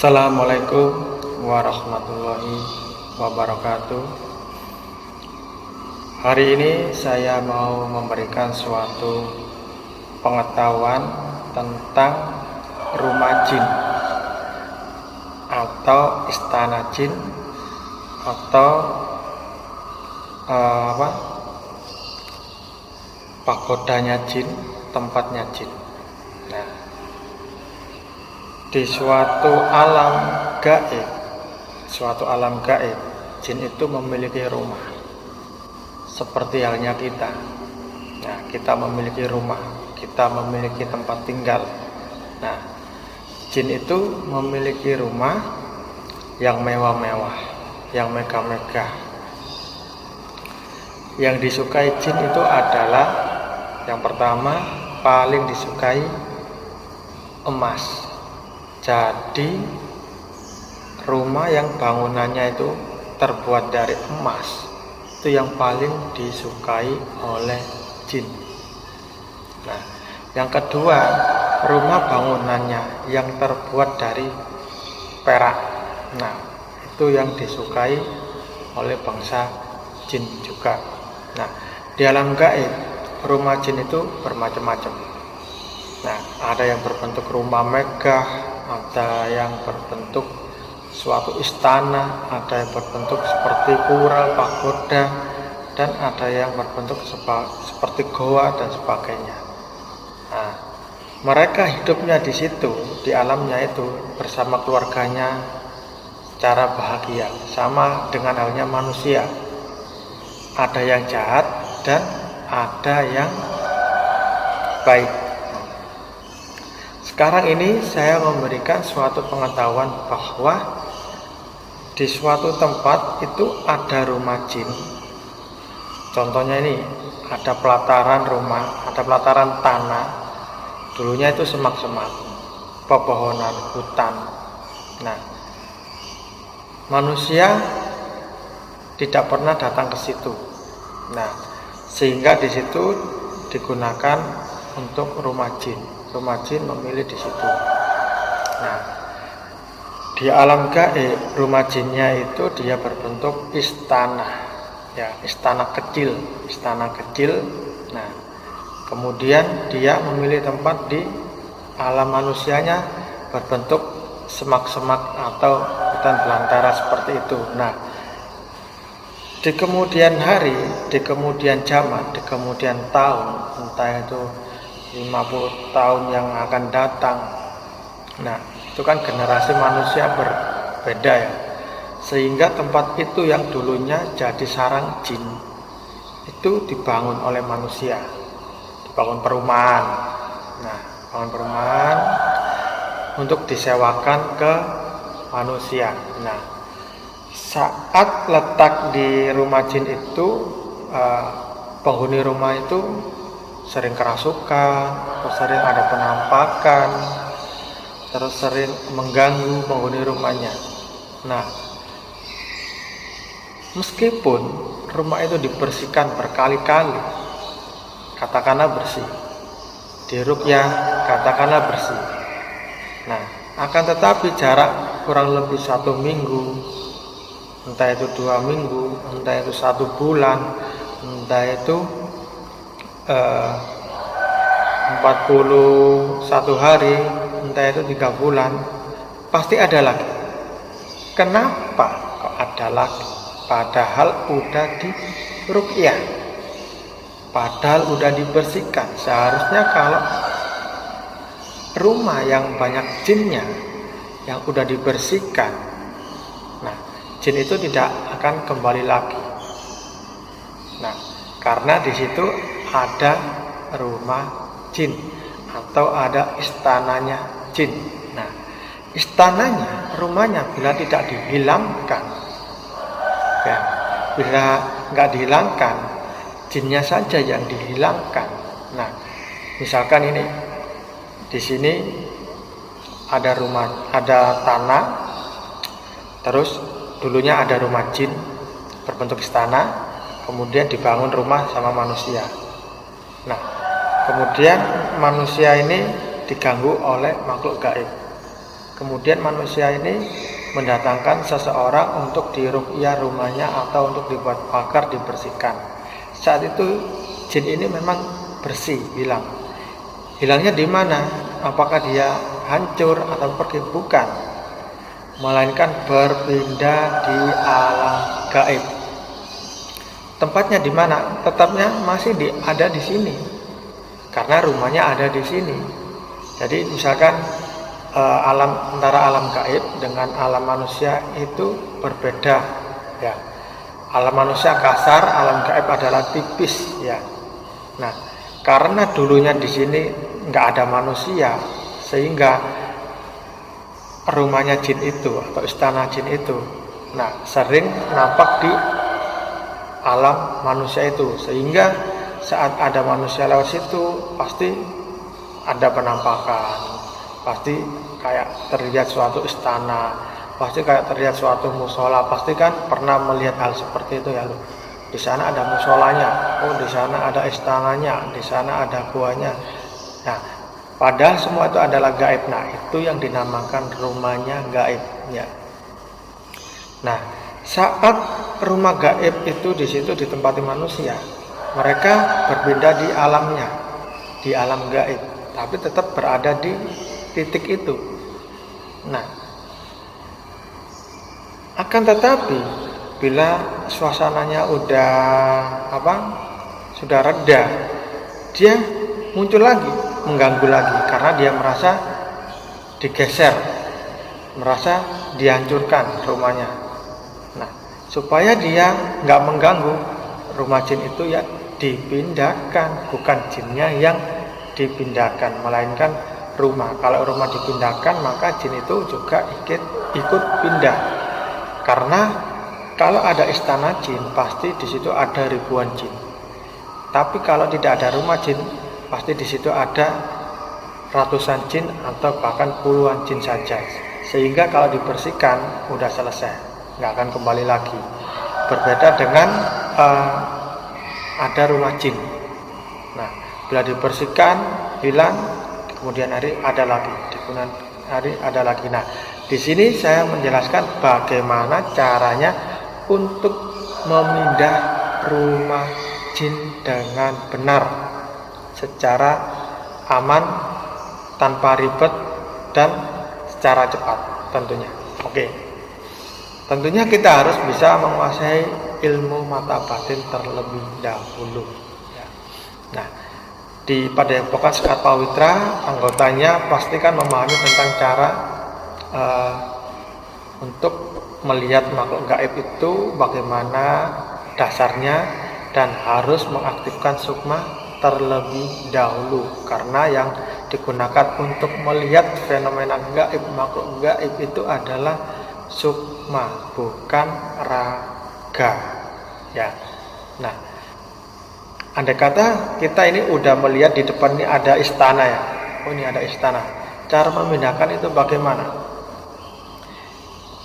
Assalamualaikum warahmatullahi wabarakatuh. Hari ini saya mau memberikan suatu pengetahuan tentang rumah jin atau istana jin atau pagodanya jin, tempatnya jin. Nah, di suatu alam gaib, jin itu memiliki rumah seperti halnya kita. Nah, kita memiliki rumah, kita memiliki tempat tinggal. Nah, jin itu memiliki rumah yang mewah-mewah, yang megah-megah. Yang disukai jin itu adalah yang pertama, paling disukai emas. Jadi rumah yang bangunannya itu terbuat dari emas itu yang paling disukai oleh jin. Nah, yang kedua, rumah bangunannya yang terbuat dari perak. Nah, itu yang disukai oleh bangsa jin juga. Nah, di alam gaib rumah jin itu bermacam-macam. Nah, ada yang berbentuk rumah megah, ada yang berbentuk suatu istana, ada yang berbentuk seperti pura, pagoda, dan ada yang berbentuk seperti goa dan sebagainya. Nah, mereka hidupnya di situ, di alamnya itu bersama keluarganya secara bahagia, sama dengan halnya manusia. Ada yang jahat dan ada yang baik. Sekarang ini saya memberikan suatu pengetahuan bahwa di suatu tempat itu ada rumah jin. Contohnya ini, ada pelataran rumah, ada pelataran tanah. Dulunya itu semak-semak, pepohonan, hutan. Nah, manusia tidak pernah datang ke situ. Nah, sehingga di situ digunakan untuk rumah jin. Rumah jin memilih di situ. Nah, di alam gaib rumah jinnya itu dia berbentuk istana, ya, istana kecil. Nah, kemudian dia memilih tempat di alam manusianya berbentuk semak-semak atau hutan belantara seperti itu. Nah, di kemudian hari, di kemudian zaman, di kemudian tahun, entah itu 50 tahun yang akan datang. Nah, itu kan generasi manusia berbeda ya. Sehingga tempat itu yang dulunya jadi sarang jin itu dibangun oleh manusia. Dibangun perumahan. Nah, bangun perumahan untuk disewakan ke manusia. Nah, saat letak di rumah jin itu penghuni rumah itu sering kerasukan, terus sering ada penampakan, terus sering mengganggu penghuni rumahnya. Nah, meskipun rumah itu dibersihkan berkali-kali, katakanlah bersih, diruqyah, katakanlah bersih. Nah, akan tetapi jarak kurang lebih 1 minggu, entah itu 2 minggu, entah itu 1 bulan, entah itu 41 hari, entah itu 3 bulan, pasti ada lagi. Kenapa kok ada lagi? Padahal udah diruqyah, padahal udah dibersihkan. Seharusnya kalau rumah yang banyak jinnya, yang udah dibersihkan, nah, jin itu tidak akan kembali lagi. Nah, karena di situ ada rumah jin atau ada istananya jin. Nah, istananya, rumahnya bila tidak dihilangkan, ya, bila nggak dihilangkan, jinnya saja yang dihilangkan. Nah, misalkan ini di sini ada rumah, ada tanah, terus dulunya ada rumah jin berbentuk istana, kemudian dibangun rumah sama manusia. Nah, kemudian manusia ini diganggu oleh makhluk gaib. Kemudian manusia ini mendatangkan seseorang untuk diruqyah rumahnya atau untuk dibuat pagar, dibersihkan. Saat itu jin ini memang bersih, hilang. Hilangnya di mana? Apakah dia hancur atau pergi? Bukan, melainkan berpindah di alam gaib. Tempatnya di mana? Tetapnya masih ada di sini, karena rumahnya ada di sini. Jadi misalkan antara alam gaib dengan alam manusia itu berbeda, ya. Alam manusia kasar, alam gaib adalah tipis, ya. Nah, karena dulunya di sini nggak ada manusia, sehingga rumahnya jin itu atau istana jin itu, nah, sering nampak di alam manusia itu, sehingga saat ada manusia lewat situ pasti ada penampakan. Pasti kayak terlihat suatu istana, pasti kayak terlihat suatu musola, pasti kan pernah melihat hal seperti itu ya lu. Di sana ada musolanya, oh di sana ada istananya, di sana ada guanya. Nah, padahal semua itu adalah gaib. Nah, itu yang dinamakan rumahnya gaib, ya. Nah, saat rumah gaib itu di situ ditempati manusia, mereka berbeda di alamnya, di alam gaib, tapi tetap berada di titik itu. Nah, akan tetapi bila suasananya sudah reda, dia muncul lagi, mengganggu lagi, karena dia merasa digeser, merasa dihancurkan rumahnya. Nah, supaya dia nggak mengganggu rumah jin itu, ya dipindahkan, bukan jinnya yang dipindahkan, melainkan rumah. Kalau rumah dipindahkan, maka jin itu juga ikut pindah. Karena kalau ada istana jin, pasti di situ ada ribuan jin. Tapi kalau tidak ada rumah jin, pasti di situ ada ratusan jin atau bahkan puluhan jin saja. Sehingga kalau dibersihkan, udah selesai, nggak akan kembali lagi. Berbeda dengan ada rumah jin. Nah, bila dibersihkan, hilang, kemudian hari ada lagi, di kemudian hari ada lagi. Nah, di sini saya menjelaskan bagaimana caranya untuk memindah rumah jin dengan benar, secara aman, tanpa ribet, dan secara cepat tentunya. Oke. Tentunya kita harus bisa menguasai ilmu mata batin terlebih dahulu. Nah, di Padepokan Sekar Pawitra, anggotanya pastikan memahami tentang cara untuk melihat makhluk gaib itu bagaimana dasarnya, dan harus mengaktifkan sukma terlebih dahulu, karena yang digunakan untuk melihat fenomena gaib, makhluk gaib itu adalah sukma, bukan raga, ya. Nah, andai kata kita ini udah melihat di depan ini ada istana, ya, oh ini ada istana, cara memindahkan itu bagaimana?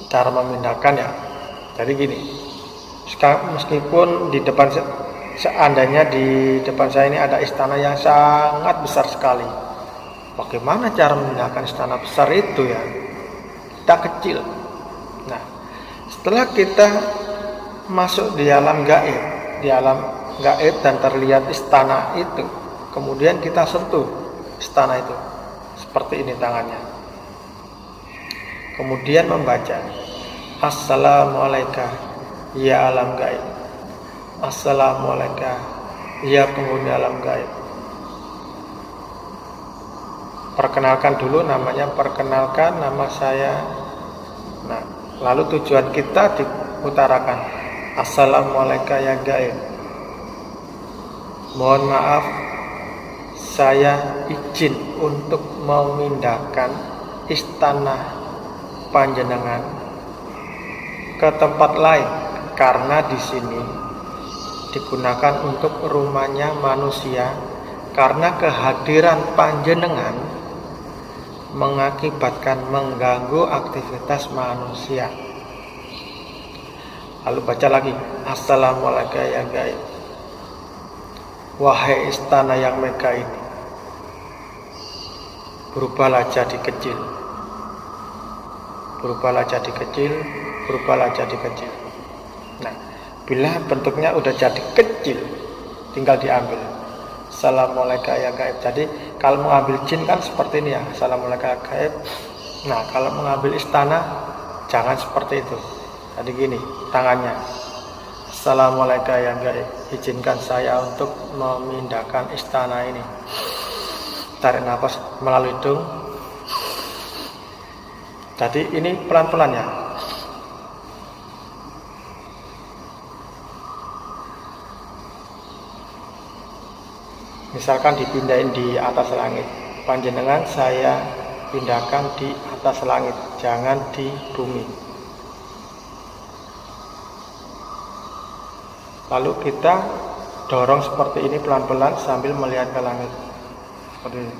Cara memindahkan, ya, jadi gini, meskipun di depan, seandainya di depan saya ini ada istana yang sangat besar sekali, bagaimana cara memindahkan istana besar itu, ya? Kita kecil. Nah, setelah kita masuk di alam gaib dan terlihat istana itu, kemudian kita sentuh istana itu seperti ini tangannya, kemudian membaca Assalamualaikum ya alam gaib, Assalamualaikum ya penghuni alam gaib. Perkenalkan dulu namanya, perkenalkan nama saya. Nah, lalu tujuan kita diutarakan Assalamualaikum ya gaib, mohon maaf, saya izin untuk memindahkan istana panjenengan ke tempat lain, karena di sini digunakan untuk rumahnya manusia, karena kehadiran panjenengan mengakibatkan mengganggu aktivitas manusia. Lalu baca lagi Assalamualaikum ya gaib, wahai istana yang megah ini, berubahlah jadi kecil, berubahlah jadi kecil, berubahlah jadi kecil. Nah, bila bentuknya udah jadi kecil, tinggal diambil. Assalamualaikum ya gaib. Jadi kalau mengambil jin kan seperti ini ya, Assalamualaikum ya gaib. Nah, kalau mengambil istana jangan seperti itu. Jadi gini, tangannya. Assalamualaikum ya gaib. Izinkan saya untuk memindahkan istana ini. Tarik nafas melalui hidung. Jadi ini pelan-pelan ya. Misalkan dipindahin di atas langit, panjenengan saya pindahkan di atas langit, jangan di bumi. Lalu kita dorong seperti ini pelan-pelan sambil melihat ke langit. Seperti ini.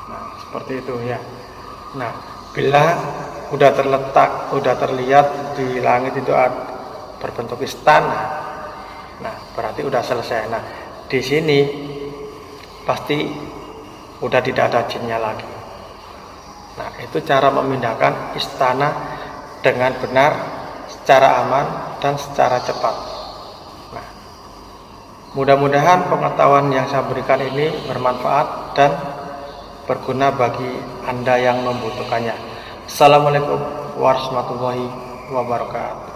Nah, seperti itu ya. Nah, bila udah terletak, udah terlihat di langit itu berbentuk istana. Nah, berarti udah selesai. Nah, di sini pasti udah tidak ada jinnya lagi. Nah, itu cara memindahkan istana dengan benar, secara aman dan secara cepat. Nah, mudah-mudahan pengetahuan yang saya berikan ini bermanfaat dan berguna bagi Anda yang membutuhkannya. Assalamualaikum warahmatullahi wabarakatuh.